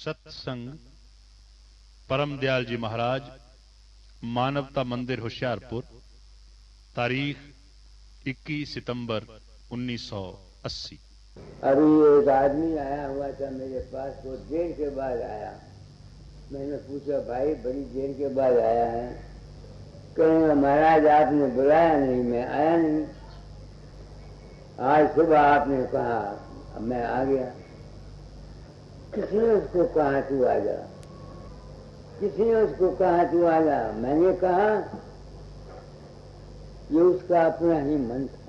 सत्संग परम दयाल जी महाराज, मानवता मंदिर होशियारपुर, तारीख 21 सितंबर 1980। अभी एक आदमी आया हुआ था मेरे पास, वो देर के बाद आया। मैंने पूछा, भाई बड़ी देर के बाद आया है? कहेंगे, महाराज आपने बुलाया नहीं, मैं आया नहीं। आज सुबह आपने कहा, अब मैं आ गया। किसने उसको कहा तू आ जा? किसने उसको कहा तू आ जा? मैंने कहा, ये उसका अपना ही मन था।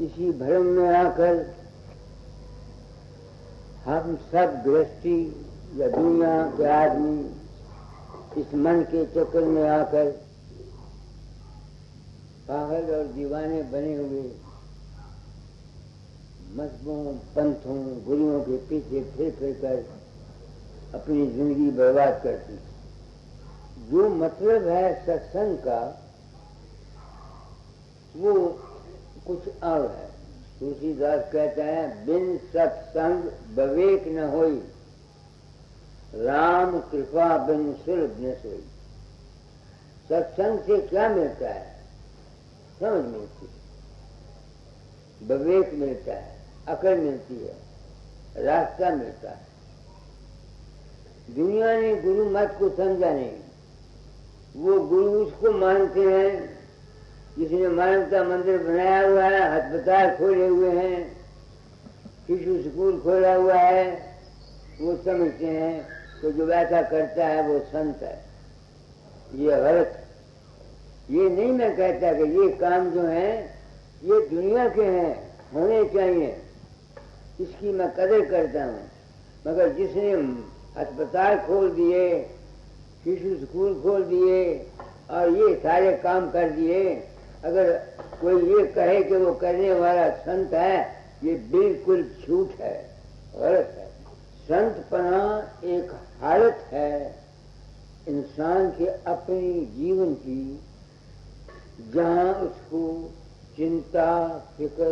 इसी भ्रम में आकर हम सब गृहस्थी या दुनिया के आदमी इस मन के चक्कर में आकर पागल और दीवाने बने हुए मजहबों, पंथों, गुरुओं के पीछे फिर फिर कर अपनी जिंदगी बर्बाद करती। जो मतलब है सत्संग का वो कुछ और है। तुलसीदास कहता है, बिन सत्संग विवेक न होई, राम कृपा बिन सुलभ न सोई। सत्संग से क्या मिलता है? समझ मिलती है, विवेक मिलता है, अकल मिलती है, रास्ता मिलता है। दुनिया ने गुरु मत को समझा नहीं। वो गुरु उसको मानते हैं जिसने मानवता मंदिर बनाया हुआ है, अस्पताल खोले हुए हैं, शिशु स्कूल खोला हुआ है। वो समझते हैं तो जो ऐसा करता है वो संत है। ये गलत है। ये नहीं मैं कहता कि ये काम जो है ये दुनिया के हैं, होने चाहिए, इसकी मैं कदर करता हूँ। मगर जिसने अस्पताल खोल दिए, शिशु स्कूल खोल दिए और ये सारे काम कर दिए, अगर कोई ये कहे कि वो करने वाला संत है, ये बिल्कुल झूठ है, गलत है। संतपना एक हालत है इंसान के अपनी जीवन की, जहाँ उसको चिंता, फिक्र,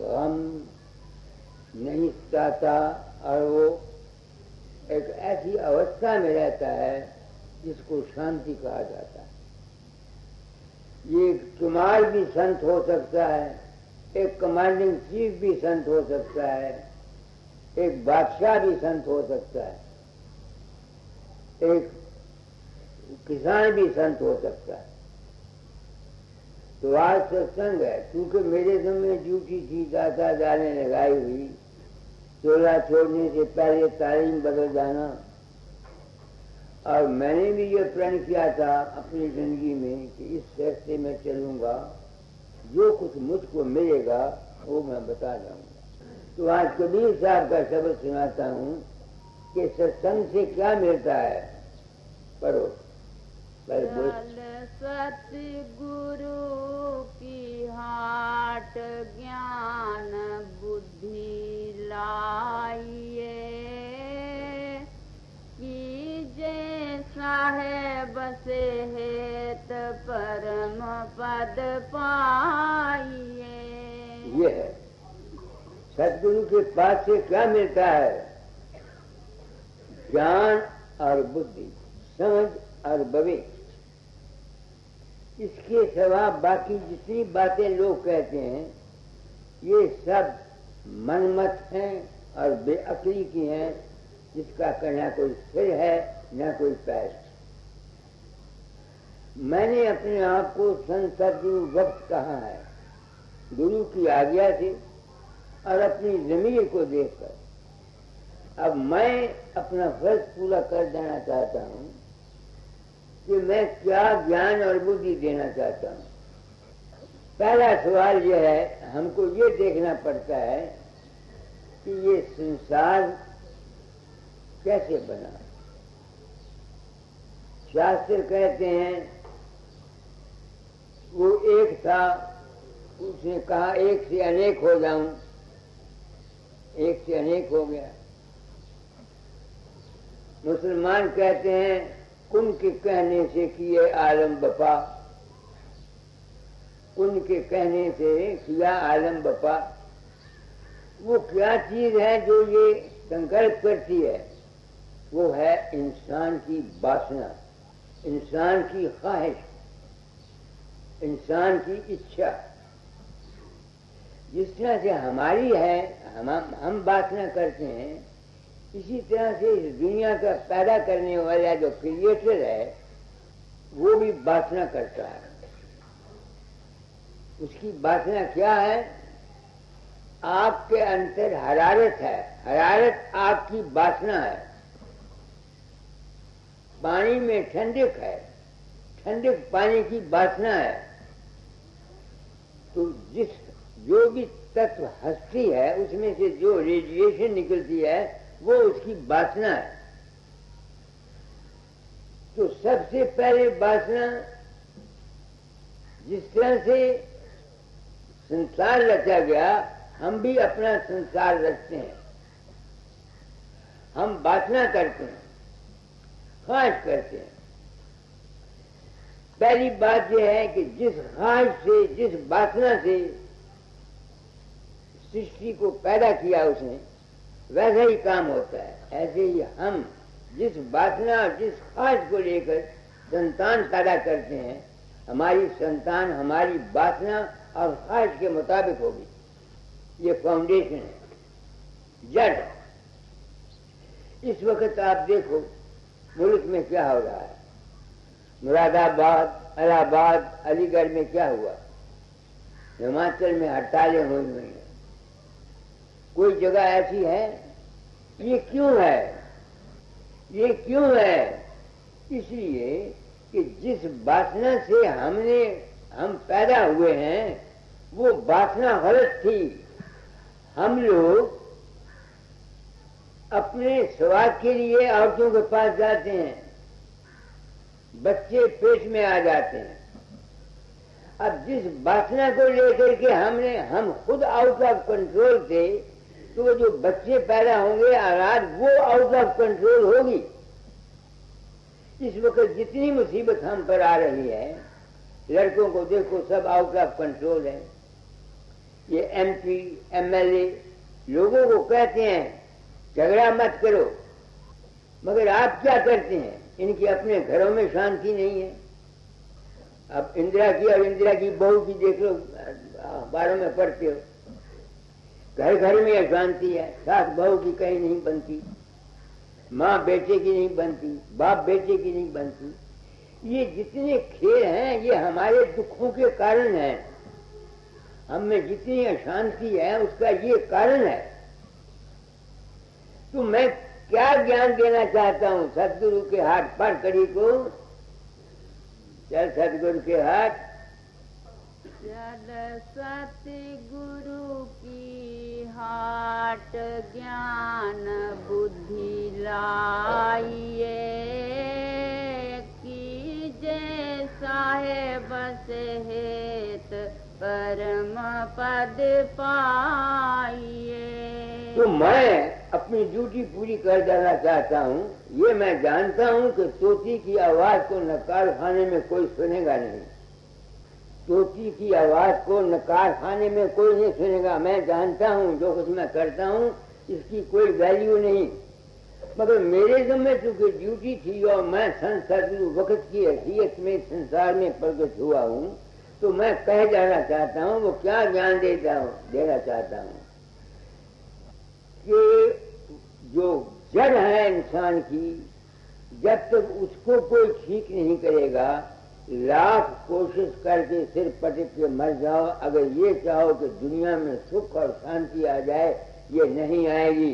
गम नहीं सताता और वो एक ऐसी अवस्था में रहता है जिसको शांति कहा जाता है। ये कुमार भी संत हो सकता है, एक कमांडिंग चीफ भी संत हो सकता है, एक बादशाह भी संत हो सकता है, एक किसान भी संत हो सकता है। तो आज सत्संग है, क्योंकि मेरे समय ड्यूटी थी दाता जाने लगाई हुई, चोला छोड़ने से पहले तालीम बदल जाना। और मैंने भी ये प्रण किया था अपनी जिंदगी में कि इस रास्ते में चलूंगा, जो कुछ मुझको मिलेगा वो मैं बता जाऊंगा। तो आज कबीर साहब का शब्द सुनाता हूँ कि सत्संग से क्या मिलता है। पढ़ो। सतगुरु की हाट ज्ञान बुद्धि लाइए, कीजे साहेब से हेत परम पद पाइए। ये है सतगुरु के पास से क्या मिलता है? ज्ञान और बुद्धि, समझ और विवेक। इसके सिवा बाकी जितनी बातें लोग कहते हैं ये सब मनमत हैं और बेअक्ली की हैं, जिसका कहना कोई सिर है न कोई पैर। मैंने अपने आप को संत सतगुरु वक्त कहा है, गुरु की आज्ञा से और अपनी जमीर को देखकर। अब मैं अपना फर्ज पूरा कर देना चाहता हूँ कि मैं क्या ज्ञान और बुद्धि देना चाहता हूँ। पहला सवाल यह है, हमको ये देखना पड़ता है कि ये संसार कैसे बना। शास्त्र कहते हैं वो एक था, उसने कहा एक से अनेक हो जाऊं, एक से अनेक हो गया। मुसलमान कहते हैं कुन के कहने से किए आलम बपा, कुन के कहने से किया आलम बपा। वो क्या चीज है जो ये संकल्प करती है वो है इंसान की वासना, इंसान की ख्वाहिश, इंसान की इच्छा। जिस तरह से हमारी है, हम वासना करते हैं, इसी तरह से इस दुनिया का पैदा करने वाला जो क्रिएटर है वो भी वासना करता है। उसकी वासना क्या है? आपके अंदर हरारत है, हरारत आपकी वासना है। पानी में ठंडक है, ठंडक पानी की वासना है। तो जो भी तत्व हस्ती है उसमें से जो रेडिएशन निकलती है वो उसकी वासना है। तो सबसे पहले वासना, जिस तरह से संसार रचा गया, हम भी अपना संसार रचते हैं। हम वासना करते हैं, ख्वाहिश करते हैं। पहली बात यह है कि जिस ख्वाहिश से, जिस वासना से सृष्टि को पैदा किया उसने, वैसा ही काम होता है। ऐसे ही हम जिस वासना और जिस ख्वाहिश को लेकर संतान पैदा करते हैं, हमारी संतान हमारी वासना और ख्वाहिश के मुताबिक होगी। ये फाउंडेशन है, जड़। इस वक्त आप देखो मुल्क में क्या हो रहा है। मुरादाबाद, इलाहाबाद, अलीगढ़ में क्या हुआ, हिमाचल में हड़तालें हुई हैं। कोई जगह ऐसी है, ये क्यों है? ये क्यों है? इसलिए कि जिस वासना से हम पैदा हुए हैं वो वासना गलत थी। हम लोग अपने स्वाद के लिए औरतों के पास जाते हैं, बच्चे पेट में आ जाते हैं। अब जिस वासना को लेकर के हम खुद आउट ऑफ कंट्रोल थे, तो वो जो बच्चे पैदा होंगे औलाद वो आउट ऑफ कंट्रोल होगी। इस वक्त जितनी मुसीबत हम पर आ रही है, लड़कों को देखो सब आउट ऑफ कंट्रोल है। ये MP, MLA लोगों को कहते हैं झगड़ा मत करो, मगर आप क्या करते हैं? इनकी अपने घरों में शांति नहीं है। अब इंदिरा की और इंदिरा की बहू की देख लो, अखबारों में पढ़ते हो, घर घर में अशांति है। सास बहू की कहीं नहीं बनती, माँ बेटे की नहीं बनती, बाप बेटे की नहीं बनती। ये जितने खेल हैं ये हमारे दुखों के कारण हैं। हम में जितनी अशांति है उसका ये कारण है। तो मैं क्या ज्ञान देना चाहता हूँ सदगुरु के हाथ पर कड़ी को? चल सदगुरु के हाथ। सतगुरु की हाट ज्ञान बुद्धि लाइए, कीजे साहेब से हेत परम पद पाइए। तो मैं अपनी ड्यूटी पूरी कर जाना चाहता हूँ। ये मैं जानता हूँ कि तोती की आवाज को नकार खाने में कोई सुनेगा नहीं। तोती की आवाज को नकार खाने में कोई नहीं सुनेगा। मैं जानता हूँ जो कुछ मैं करता हूँ इसकी कोई वैल्यू नहीं, मगर मेरे ज़िम्मे चूंकि ड्यूटी थी और मैं सदगुरु वक्त की हैसियत में संसार में प्रकट हुआ हूँ, तो मैं कह जाना चाहता हूँ। वो क्या ज्ञान देना चाहता हूँ कि जो जड़ है इंसान की, जब तक उसको कोई ठीक नहीं करेगा, लाख कोशिश करके सिर पटक के मर जाओ, अगर ये चाहो कि दुनिया में सुख और शांति आ जाए, ये नहीं आएगी।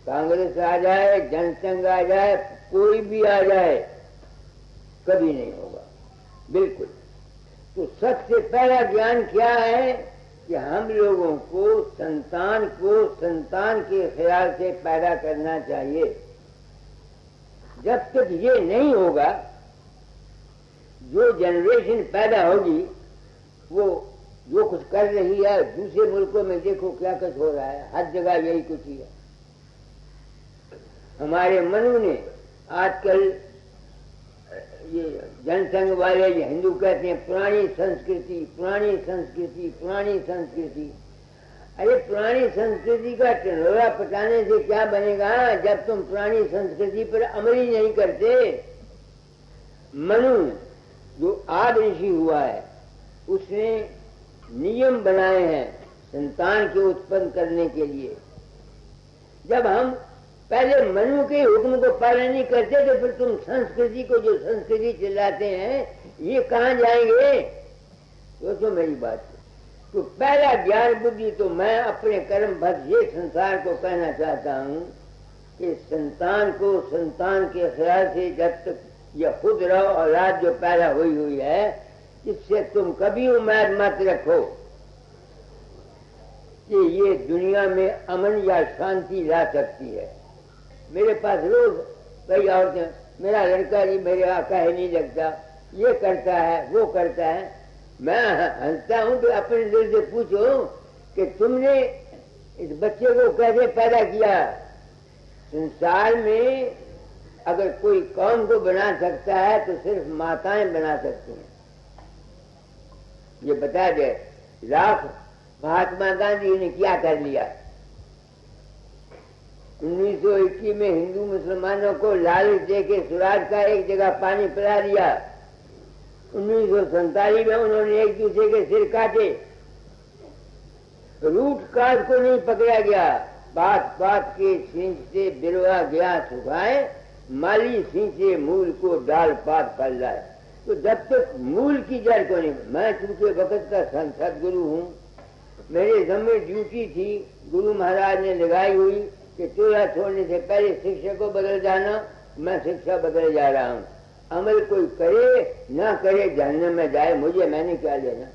कांग्रेस आ जाए, जनसंघ आ जाए, कोई भी आ जाए, कभी नहीं होगा, बिल्कुल। तो सबसे पहला ज्ञान क्या है कि हम लोगों को संतान के ख्याल से पैदा करना चाहिए। जब तक ये नहीं होगा, जो जनरेशन पैदा होगी वो जो कुछ कर रही है, दूसरे मुल्कों में देखो क्या कुछ हो रहा है, हर जगह यही कुछ ही है। हमारे मनु ने आजकल ये जनसंघ वाले ये हिंदू कहते हैं पुरानी संस्कृति, पुरानी संस्कृति, पुरानी संस्कृति। अरे पुरानी संस्कृति का टिंडोरा पटाने से क्या बनेगा जब तुम पुरानी संस्कृति पर अमल ही नहीं करते। मनु जो आदि ऋषि हुआ है उसने नियम बनाए हैं संतान के उत्पन्न करने के लिए। जब हम पहले मनु के हुक्म को पालन नहीं करते तो फिर तुम संस्कृति को जो संस्कृति चिल्लाते हैं ये कहाँ जाएंगे? तो मेरी बात है। तो पहला ज्ञान बुद्धि तो मैं अपने कर्म भक्त ये संसार को कहना चाहता हूँ कि संतान को संतान के ख्याल से जब तक यह खुद रहो औलाद जो पैदा हुई है इससे तुम कभी उम्मीद मत रखो कि ये दुनिया में अमन या शांति ला सकती है। मेरे पास रोज कई औरतें मेरा लड़का जी मेरे कहे नहीं लगता, ये करता है वो करता है। मैं हंसता हूँ तो अपने दिल से पूछो कि तुमने इस बच्चे को कैसे पैदा किया? संसार में अगर कोई कौम को बना सकता है तो सिर्फ माताएं बना सकती हैं। ये बता दे लाख महात्मा गांधी ने क्या कर लिया। 1921 में हिंदू मुसलमानों को लालच देके सुराज का एक जगह पानी पिला दिया। 1947 में उन्होंने एक दूसरे के सिर काटे। रूट काट को नहीं पकड़ा गया, बात बात के सींच से बिरवा गया सुखाए, माली सींचे मूल को डाल पात फल जाए। तो जब तक मूल की जड़ को नहीं, मैं चूंकि वक्त का सदगुरु हूँ, मेरे जम्मे ड्यूटी थी गुरु महाराज ने लगाई हुई कि चूल्हा छोड़ने से पहले शिक्षा को बदल जाना। मैं शिक्षा बदल जा रहा हूँ। अमल कोई करे ना करे जहन्नम में जाए, मुझे मैंने क्या लेना।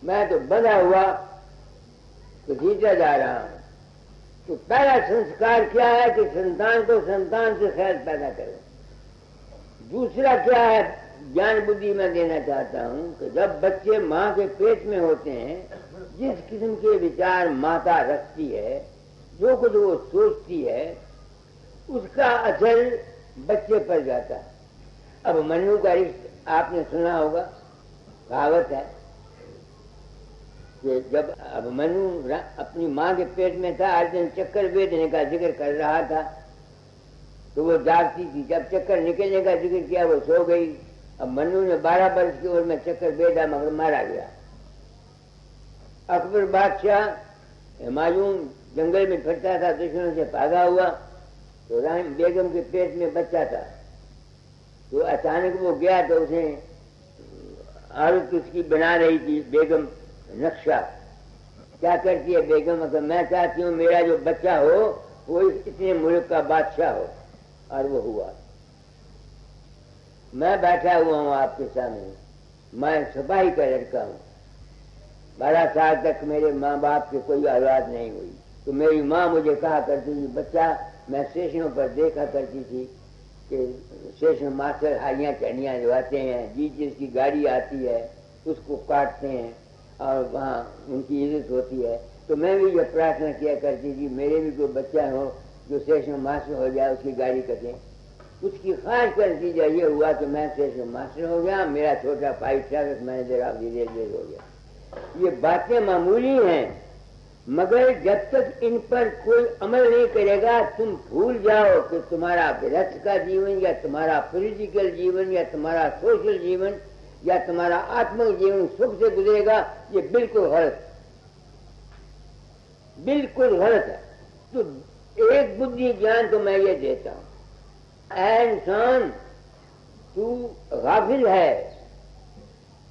मैं तो बंधा हुआ तो जीता जा रहा हूँ। तो पहला संस्कार क्या है कि संतान को संतान से खैर पैदा करो। दूसरा क्या है ज्ञान बुद्धि में देना चाहता हूँ कि जब बच्चे माँ के पेट में होते हैं जिस किस्म के विचार माता रखती है, जो कुछ वो सोचती है, उसका असर बच्चे पर जाता है। अब मनु का रिश्ता आपने सुना होगा, कहावत है कि जब अब मनु अपनी माँ के पेट में था, अर्जुन चक्कर बेचने का जिक्र कर रहा था तो वो जागती थी। जब चक्कर निकलने का जिक्र किया वो सो गई। अब मनु ने 12 वर्ष की उम्र में चक्कर बेचा मगर मारा गया। अकबर बादशाह हुमायूं जंगल में फिरता था, दुश्मनों से भागा हुआ तो रानी बेगम के पेट में बच्चा था। तो अचानक वो गया तो उसे औरत उसकी बना रही थी बेगम नक्शा। क्या करती है बेगम? अगर मैं चाहती हूँ मेरा जो बच्चा हो वो इतने मुल्क का बादशाह हो, और वो हुआ। मैं बैठा हुआ हूँ आपके सामने, मैं सिपाही का लड़का हूँ। 12 साल तक मेरे माँ बाप के कोई औलाद नहीं हुई। तो मेरी माँ मुझे कहा करती थी, बच्चा, मैं स्टेशनों पर देखा करती थी कि स्टेशन मास्टर हारियाँ चढ़ियाँ लगाते हैं, जिसकी गाड़ी आती है उसको काटते हैं और वहाँ उनकी इज्जत होती है। तो मैं भी ये प्रार्थना किया करती थी मेरे भी कोई बच्चा हो जो स्टेशन मास्टर हो जाए, उसकी गाड़ी कटें। उसकी खास कर नतीजा ये हुआ कि मैं स्टेशन मास्टर हो गया, मेरा छोटा भाई traffic manager of the railway हो गया। ये बातें मामूली हैं, मगर जब तक इन पर कोई अमल नहीं करेगा तुम भूल जाओ कि तुम्हारा गृहस्थ का जीवन या तुम्हारा पॉलिटिकल जीवन या तुम्हारा सोशल जीवन या तुम्हारा आत्मिक जीवन सुख से गुजरेगा। ये बिल्कुल गलत, बिल्कुल गलत है। तो एक बुद्धि ज्ञान तो मैं ये देता हूँ, ऐ इंसान तू गाफिल है,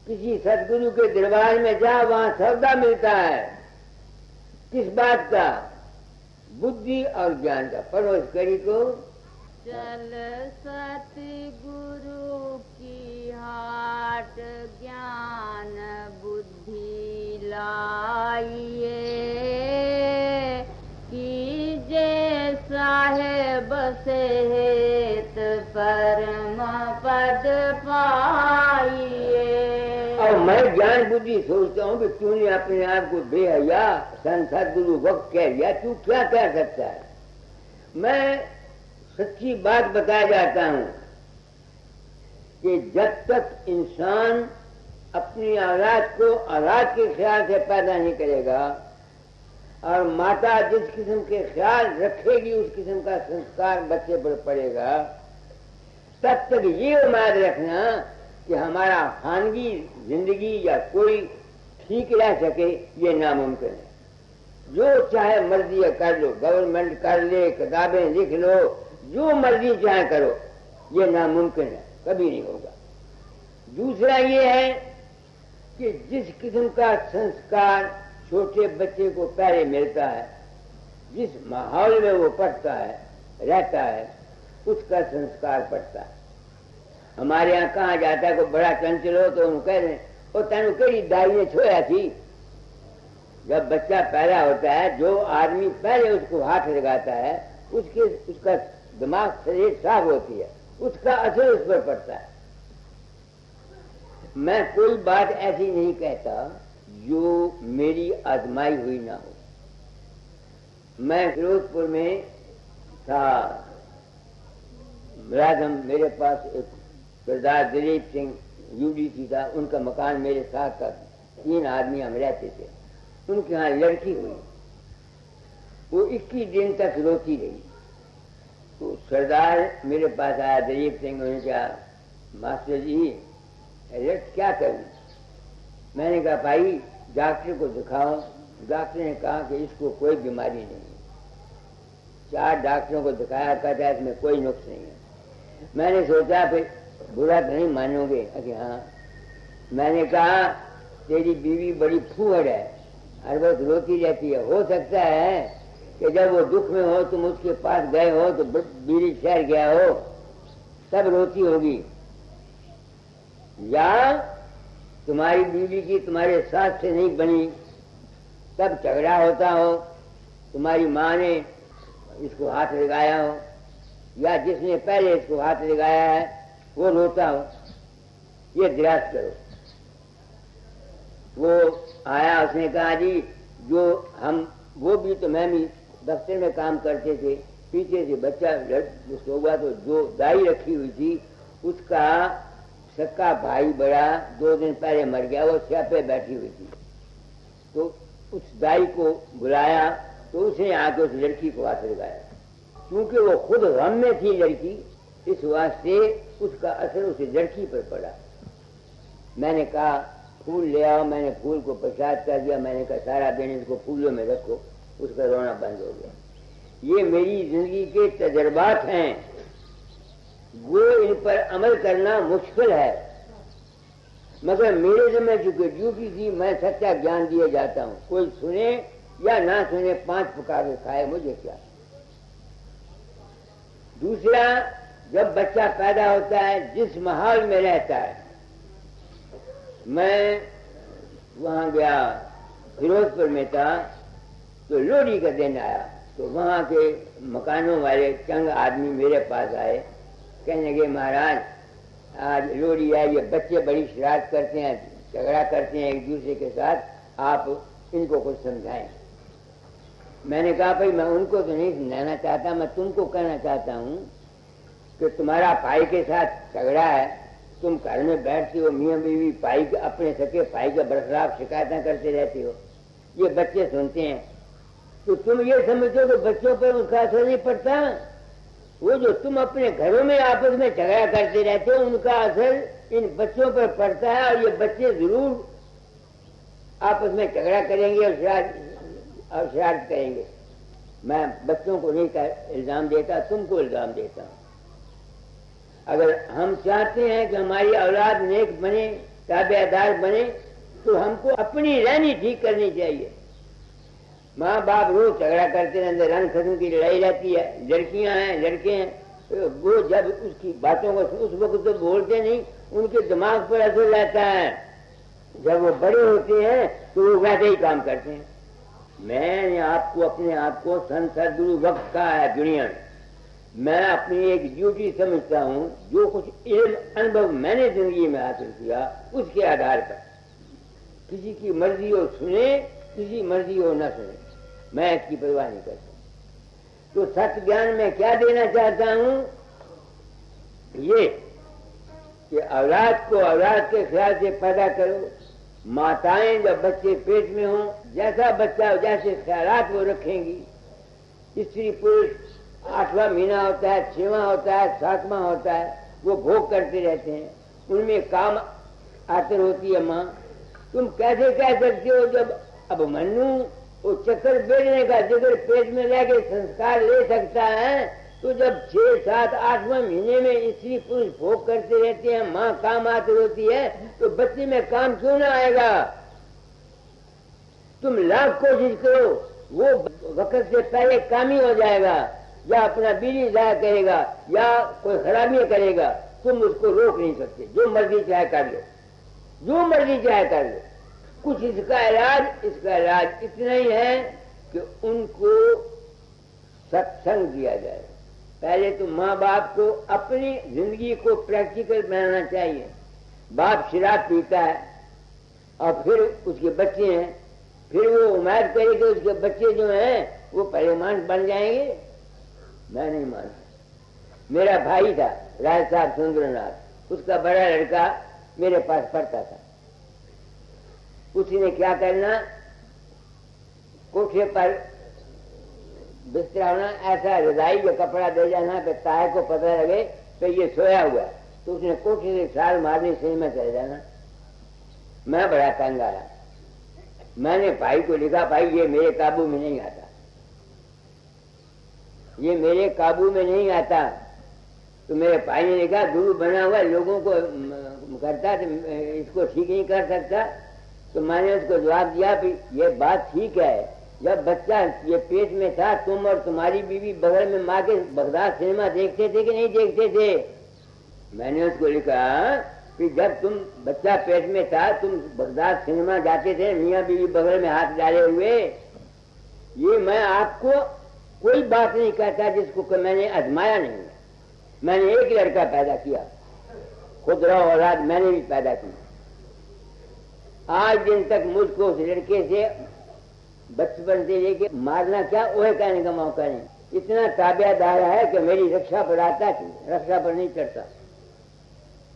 किसी सदगुरु के दरबार में जा, वहां सौदा मिलता है। किस बात का? बुद्धि और ज्ञान का। पढ़ो इस कड़ी को। चल सतगुरु की हाट ज्ञान बुद्धि लाइए, कीजे साहेब से हेत परम पद पाइए। और मैं ज्ञान बुद्धि सोचता हूँ कि तूने अपने आप को बेहया सदगुरु वक्त कह दिया, तू क्या कह सकता है? मैं सच्ची बात बताया जाता हूँ कि जब तक इंसान अपनी औलाद को औलाद के ख्याल से पैदा नहीं करेगा और माता जिस किस्म के ख्याल रखेगी उस किस्म का संस्कार बच्चे पर पड़ेगा। तब तक ये उम्मीद रखना कि हमारा खानगी जिंदगी या कोई ठीक रह सके, ये नामुमकिन है। जो चाहे मर्जी कर लो, गवर्नमेंट कर ले, किताबें लिख लो, जो मर्जी चाहे करो, ये नामुमकिन है, कभी नहीं होगा। दूसरा ये है कि जिस किस्म का संस्कार छोटे बच्चे को पहले मिलता है, जिस माहौल में वो पढ़ता है, रहता है, उसका संस्कार पड़ता है। हमारे यहाँ कहा जाता है, कोई बड़ा चंचल हो तो उनको कह रहे और तेन कई दाई ने छोया थी। जब बच्चा पैदा होता है, जो आदमी पहले उसको हाथ लगाता है, उसका दिमाग शरीर साफ होती है, उसका असर उस पर पड़ता है। मैं कोई बात ऐसी नहीं कहता जो मेरी आजमाई हुई ना हो। मैं फिरोजपुर में था, मुलाजम, मेरे पास एक सरदार दिलीप सिंह UDC था, उनका मकान मेरे साथ था, 3 आदमी हम रहते थे। उनके यहाँ लड़की हुई, वो 21 दिन तक रोती रही। तो सरदार मेरे पास आया, दिलीप सिंह, उन्होंने कहा, मास्टर जी क्या करूं? मैंने कहा भाई डॉक्टर को दिखाओ। डॉक्टर ने कहा कि इसको कोई बीमारी नहीं है। 4 डॉक्टरों को दिखाया, कहता है इसमें कोई नुक्स नहीं है। मैंने सोचा फिर बुरा तो नहीं मानोगे? अरे हाँ। मैंने कहा तेरी बीवी बड़ी फूहड़ है, हर वक्त रोती रहती है। हो सकता है कि जब वो दुख में हो, तुम उसके पास गए हो तो बीवी शहर गया हो, तब रोती होगी, या तुम्हारी बीवी की तुम्हारे साथ से नहीं बनी, तब झगड़ा होता हो, तुम्हारी माँ ने इसको हाथ लगाया हो, या जिसने पहले इसको हाथ लगाया है वो रोता हो। ये दराज करो। वो आया, उसने कहा जी वो भी तो मैं भी दफ्तर में काम करते थे, पीछे से बच्चा होगा तो जो दाई रखी हुई थी उसका सक्का भाई बड़ा 2 दिन पहले मर गया, वो सिया पे बैठी हुई थी। तो उस दाई को बुलाया तो उसने आके उस लड़की को हाथ लगाया। क्योंकि वो खुद गम में थी लड़की, इस वास्ते उसका असर उस लड़की पर पड़ा। मैंने कहा फूल ले आओ, मैंने फूल को प्रसाद कर दिया। मैंने कहा सारा दिन इसको फूलों में रखो, उसका रोना बंद हो गया। ये मेरी जिंदगी के तजर्बात हैं, वो इन पर अमल करना मुश्किल है, मगर मेरे जिम्मे चूंकि ड्यूटी थी, मैं सच्चा ज्ञान दिए जाता हूँ। कोई सुने या ना सुने, 5 पका के खाए, मुझे क्या। दूसरा, जब बच्चा पैदा होता है, जिस माहौल में रहता है, मैं वहाँ गया, फिरोजपुर में था, तो लोहड़ी का दिन आया, तो वहाँ के मकानों वाले चंग आदमी मेरे पास आए, कहने लगे महाराज आज लोहड़ी है, ये बच्चे बड़ी शरारत करते हैं, झगड़ा करते हैं एक दूसरे के साथ, आप इनको कुछ समझाएं। मैंने कहा भाई मैं उनको तो नहीं समझाना चाहता, मैं तुमको कहना चाहता हूँ कि तुम्हारा भाई के साथ झगड़ा है, तुम घर में बैठती हो, मियाँ बीवी भाई अपने सके भाई के बरखलाफ शिकायतें करते रहते हो, ये बच्चे सुनते हैं, तो तुम ये समझते हो कि बच्चों पर उसका असर नहीं पड़ता। वो जो तुम अपने घरों में आपस में झगड़ा करते रहते हो, उनका असर इन बच्चों पर पड़ता है, और ये बच्चे जरूर आपस में झगड़ा करेंगे और शरारत करेंगे। मैं बच्चों को नहीं इल्जाम देता, तुमको इल्जाम देता हूँ। अगर हम चाहते हैं कि हमारी औलाद नेक बने, ताबेदार बने, तो हमको अपनी रहनी ठीक करनी चाहिए। माँ बाप रोज झगड़ा करते रहते, रंग खत्म की लड़ाई रहती है, लड़कियां हैं लड़के हैं, वो जब उसकी बातों को उस वक्त तो बोलते नहीं, उनके दिमाग पर असर रहता है। जब वो बड़े होते हैं तो वो वैसे ही काम करते हैं। मैंने आपको अपने आप को संसदगुरु वक्त कहा है दुनिया में। मैं अपनी एक ड्यूटी समझता हूँ, जो कुछ इल्म अनुभव मैंने जिंदगी में हासिल किया उसके आधार पर। किसी की मर्जी हो सुने, किसी मर्जी हो न सुने, मैं इसकी परवाह नहीं करता। तो सत्य ज्ञान में क्या देना चाहता हूँ, ये कि औलाद को औलाद के ख्याल से पैदा करो, माताएं जब बच्चे पेट में हों, जैसा बच्चा जैसे ख्यालात वो रखेंगी, स्त्री पुरुष 8वां महीना होता है, 6वां होता है, 7वां होता है, वो भोग करते रहते हैं, उनमें काम आतर होती है। माँ तुम कैसे कह सकते हो जब अभिमन्यु वो चक्कर बेचने का जिगर पेट में लेके संस्कार ले सकता है, तो जब 6, 7, 8वां महीने में स्त्री पुरुष भोग करते रहते हैं, माँ काम आतर होती है, तो बच्चे में काम क्यों ना आएगा? तुम लाख कोशिश करो, वो वक्त से पहले काम ही हो जाएगा, या अपना बीड़ी जाया करेगा या कोई खराबी करेगा, तुम उसको रोक नहीं सकते। जो मर्जी चाहे कर लो, जो मर्जी चाहे कर लो। कुछ इसका इलाज इतना ही है कि उनको सत्संग दिया जाए। पहले तो माँ बाप को अपनी जिंदगी को प्रैक्टिकल बनाना चाहिए। बाप शराब पीता है और फिर उसके बच्चे हैं, फिर वो उम्मीद करे कि उसके बच्चे जो हैं वो पहलवान बन जाएंगे। मैं नहीं मानता। मेरा भाई था राय साहब सुंदरनाथ, उसका बड़ा लड़का मेरे पास पढ़ता था। उसने क्या करना, कोठे पर बिस्तरा होना, ऐसा रजाई जो कपड़ा दे जाना कि ताए को पता लगे तो ये सोया हुआ, तो उसने कोठे से छाल मारनी, सही में चले जाना। मैं बड़ा तंग आया। मैंने भाई को लिखा, भाई ये मेरे काबू में नहीं आता, ये मेरे काबू में नहीं आता। तो मेरे भाई ने लिखा, गुरु बना हुआ लोगों को करता, तो इसको ठीक नहीं कर सकता। तो मैंने उसको जवाब दिया कि ये बात ठीक है, जब बच्चा ये पेट में था, तुम और तुम्हारी बीवी बगल में माँ के बगदाद सिनेमा देखते थे कि नहीं देखते थे? मैंने उसको लिखा कि जब तुम बच्चा पेट में था, तुम बगदाद सिनेमा जाते थे, मियाँ बीवी बगल में हाथ डाले हुए। ये मैं आपको कोई बात नहीं कहता जिसको मैंने आजमाया नहीं है। मैंने एक लड़का पैदा किया, खुदरा औलाद मैंने भी पैदा की। आज दिन तक मुझको उस लड़के से बचपन से लेके मारना क्या ओहे कहने का मौका नहीं। इतना ताबेदार है कि मेरी रक्षा पर आता थी, रक्षा पर नहीं चढ़ता।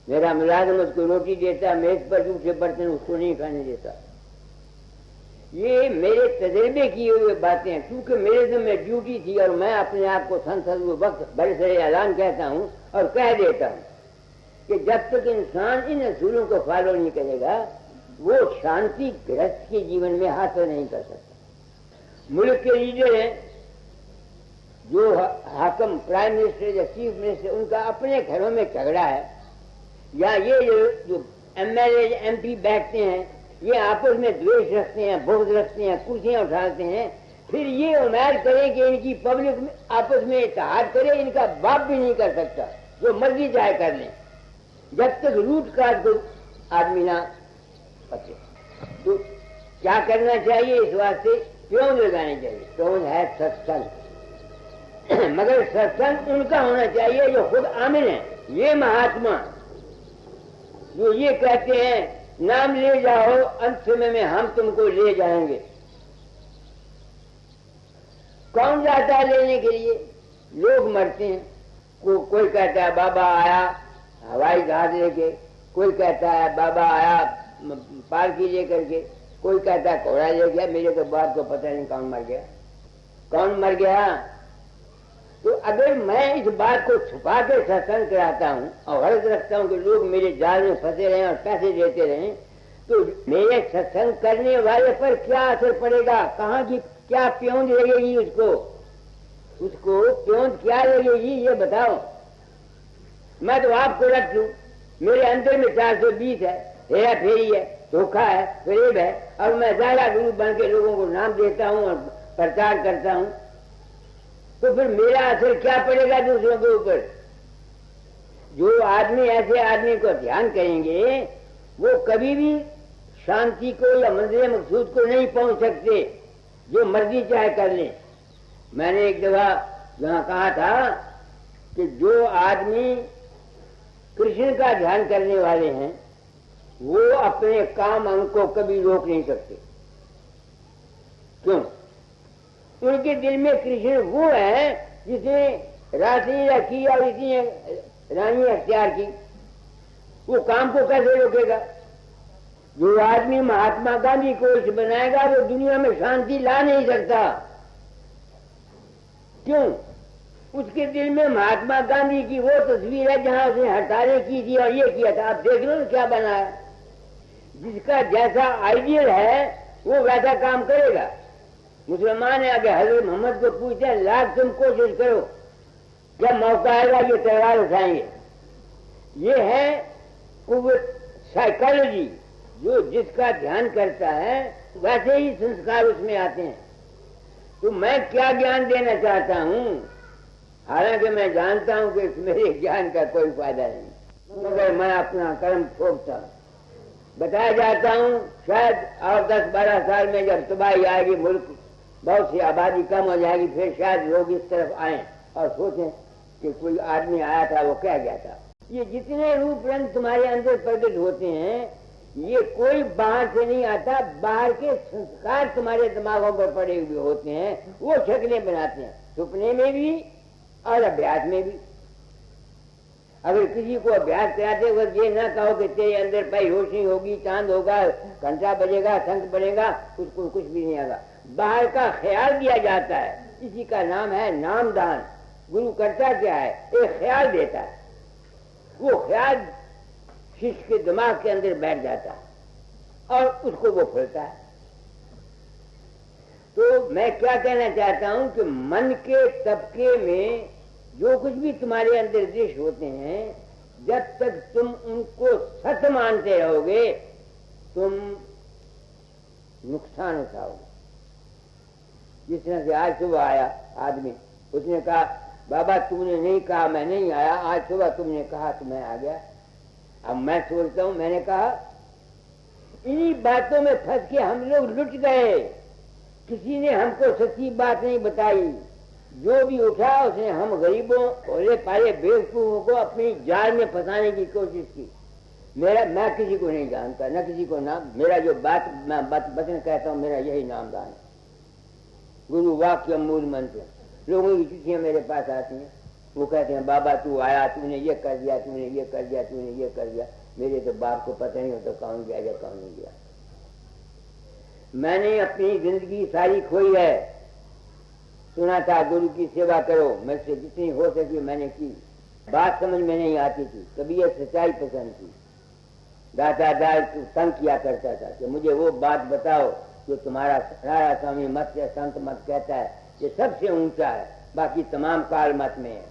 मेरा मुलाजिम उसको रोटी देता, मेज पर जूठे बर्तन उसको नहीं खाने देता। ये मेरे तजर्बे किए हुए बातें हैं, क्योंकि मेरे जो में ड्यूटी थी और मैं अपने आप को संसद वक्त बड़े से ऐलान कहता हूँ और कह देता हूँ कि जब तक इंसान इन असूलों को फॉलो नहीं करेगा, वो शांति गृहस्थ के जीवन में हासिल नहीं कर सकता। मुल्क के लीडर हैं, जो हाकम, प्राइम मिनिस्टर या चीफ मिनिस्टर, उनका अपने घरों में झगड़ा है, या ये जो एमएलए एमपी बैठते हैं, ये आपस में द्वेष रखते हैं, बुग़्ज़ रखते हैं, कुर्सियां उठाते हैं, फिर ये उम्मीद करें कि इनकी पब्लिक में आपस में इत्तेहाद करे, इनका बाप भी नहीं कर सकता, जो मर्जी चाहे कर लें, जब तक रूट काज को आदमी ना पचे। तो क्या करना चाहिए? इस वास्ते प्योन लगाने चाहिए। प्योन है सत्संग, मगर सत्संग उनका होना चाहिए जो खुद आमिन है। ये महात्मा जो ये कहते हैं, नाम ले जाओ, अंत समय में हम तुमको ले जाएंगे। कौन जाता है लेने के लिए? लोग मरते हैं। कोई कहता है बाबा आया हवाई जहाज लेके, कोई कहता है बाबा आया पालकी लेकर के, कोई कहता है घोड़ा ले गया। मेरे को बात को पता नहीं कौन मर गया, कौन मर गया। तो अगर मैं इस बात को छुपा के सत्संग कराता हूँ और हर्ज रखता हूँ कि लोग मेरे जाल में फंसे रहे और पैसे देते रहे, तो मेरे सत्संग करने वाले पर क्या असर पड़ेगा? कहाँ की क्या प्योंद लगेगी उसको प्योंद क्या लगेगी ये बताओ। मैं तो आपको रख लूं, मेरे अंदर में 420 है, हेरा फेरी है, धोखा है, फरेब है, और मैं ज्यादा गुरु बन के लोगों को नाम देता हूँ और प्रचार करता हूँ, तो फिर मेरा असर क्या पड़ेगा दूसरों के ऊपर? जो आदमी ऐसे आदमी को ध्यान करेंगे, वो कभी भी शांति को या मंजिल मकसूद को नहीं पहुंच सकते, जो मर्जी चाहे कर ले। मैंने एक दफा यहाँ कहा था कि जो आदमी कृष्ण का ध्यान करने वाले हैं, वो अपने काम अंग को कभी रोक नहीं सकते। क्यों? उनके दिल में कृष्ण वो है जिसने रासलीला की और इतनी रानी अख्तियार की। वो काम को कैसे रोकेगा? जो आदमी महात्मा गांधी को इस बनाएगा वो दुनिया में शांति ला नहीं सकता। क्यों? उसके दिल में महात्मा गांधी की वो तस्वीर है जहां उसने हड़तालें की थी और ये किया था। आप देख लो क्या बना है। जिसका जैसा आइडियल है वो वैसा काम करेगा। मुसलमान है, अगर हजरत मोहम्मद को पूछते हैं लाख तुम कोशिश करो, जब मौका आएगा ये तलवार उठाएंगे। ये है कुव्वत साइकोलॉजी। जो जिसका ध्यान करता है वैसे ही संस्कार उसमें आते हैं। तो मैं क्या ज्ञान देना चाहता हूं, हालांकि मैं जानता हूं कि मेरे ज्ञान का कोई फायदा नहीं, मगर मैं अपना कर्म ठोकता हूं। बताया जाता हूं शायद और 10-12 साल में जब तबाही आएगी, मुल्क बहुत सी आबादी कम हो जाएगी, फिर शायद लोग इस तरफ आए और सोचें कि कोई आदमी आया था, वो कह गया था। ये जितने रूप रंग तुम्हारे अंदर प्रकट होते हैं ये कोई बाहर से नहीं आता, बाहर के संस्कार तुम्हारे दिमागों पर पड़े हुए होते हैं, वो शक्लें बनाते हैं, सपने में भी और अभ्यास में भी। अगर किसी को अभ्यास कराते वक्त ये ना कहो कि तेरे अंदर भाई रोशनी होगी, चांद होगा, घंटा बजेगा, शंख बनेगा, उसको कुछ भी नहीं आएगा। बाहर का ख्याल दिया जाता है, इसी का नाम है नामदान। गुरु करता क्या है? एक ख्याल देता है, वो ख्याल शिष्य के दिमाग के अंदर बैठ जाता है और उसको वो फैलता है। तो मैं क्या कहना चाहता हूं कि मन के तबके में जो कुछ भी तुम्हारे अंदर दृश्य होते हैं, जब तक तुम उनको सत्य मानते रहोगे तुम नुकसान उठाओगे। जिस तरह से आज सुबह आया आदमी, उसने कहा बाबा तुमने नहीं कहा मैं नहीं आया, आज सुबह तुमने कहा तो मैं आ गया। अब मैं सोचता हूं मैंने कहा इन्हीं बातों में फंस के हम लोग लुट गए। किसी ने हमको सच्ची बात नहीं बताई। जो भी उठा उसने हम गरीबों भोले पाले बेवकूफों को अपनी जाल में फंसाने की कोशिश की। मैं किसी को नहीं जानता, न किसी को नाम। मेरा जो मैं वचन कहता हूं मेरा यही नामदान है। गुरु वाक्य मूल मंत्र। लोगों की चिट्ठियां मेरे पास आती हैं, वो कहते हैं बाबा तू आया, तूने ये कर दिया, तूने ये कर दिया, तूने ये कर दिया। मेरे तो बाप को पता नहीं होता कौन गया या कौन नहीं गया। मैंने अपनी जिंदगी सारी खोई है। सुना था गुरु की सेवा करो, मुझसे जितनी हो सकी मैंने की। बात समझ में नहीं आती थी, कभी ये सच्चाई पसंद थी। दाता दाल तंग किया करता था कि मुझे वो बात बताओ जो तुम्हारा सारा स्वामी मत या संत मत कहता है, ये सबसे ऊंचा है, बाकी तमाम काल मत में है।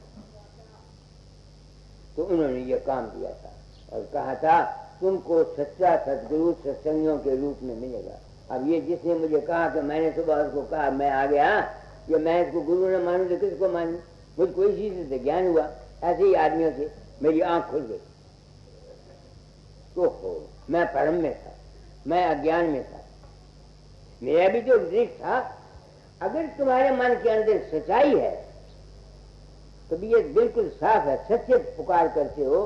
तो उन्होंने ये काम दिया था और कहा था तुमको सच्चा सदगुरु सत्संगियों के रूप में मिलेगा। अब ये जिसने मुझे कहा कि मैंने सुबह उसको कहा मैं आ गया, ये मैं इसको गुरु न मानूं तो किसको मानूं? मुझको इसी से ज्ञान हुआ, ऐसे ही आदमियों से मेरी आंख खुल गई। तो हो मैं परम में था, मैं अज्ञान में था, मेरा भी तो दृष्टि था। अगर तुम्हारे मन के अंदर सच्चाई है, कभी ये बिल्कुल साफ है, सच्चे पुकार करते हो,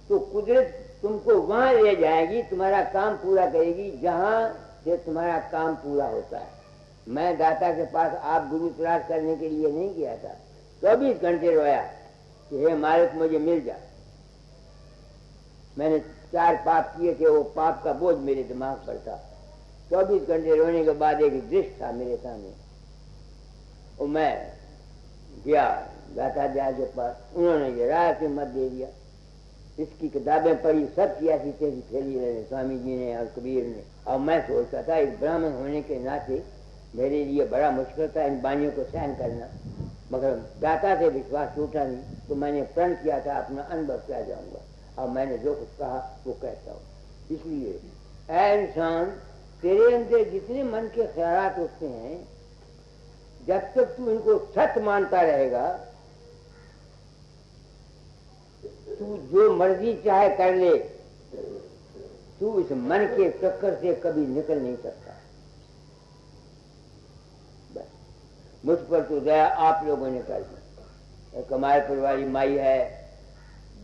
तो कुदरत तुमको वहां ले जाएगी, तुम्हारा काम पूरा करेगी जहां से तुम्हारा काम पूरा होता है। मैं दाता के पास आप गुरु तलाश करने के लिए नहीं गया था। 24 घंटे रोया कि हे मालिक मुझे मिल जा। मैंने 4 पाप किए थे, वो पाप का बोझ मेरे दिमाग पर था। 24 घंटे रोने के बाद एक दृश्य था मेरे सामने, और मैं गया दाता दयाल के पास। उन्होंने ये राय से मत दे दिया, इसकी किताबें पढ़ी, सब की ऐसी तेजी फैली रहे स्वामी जी ने और कबीर ने। और मैं सोचता था एक ब्राह्मण होने के नाते मेरे लिए बड़ा मुश्किल था इन बानियों को सहन करना, मगर दाता से विश्वास टूटा नहीं। तो मैंने प्रण किया था अपना अनुभव क्या जाऊंगा, और मैंने जो कुछ कहा वो कहता हूँ। इसलिए ऐ इंसान, तेरे अंदर जितने मन के ख्यालात उठते हैं, जब तक तू इनको सत्य मानता रहेगा, तू जो मर्जी चाहे कर ले, तू इस मन के चक्कर से कभी निकल नहीं सकता। बस मुझ पर तो दया आप लोगों ने कर दी। एक हमारे परिवारी माई है,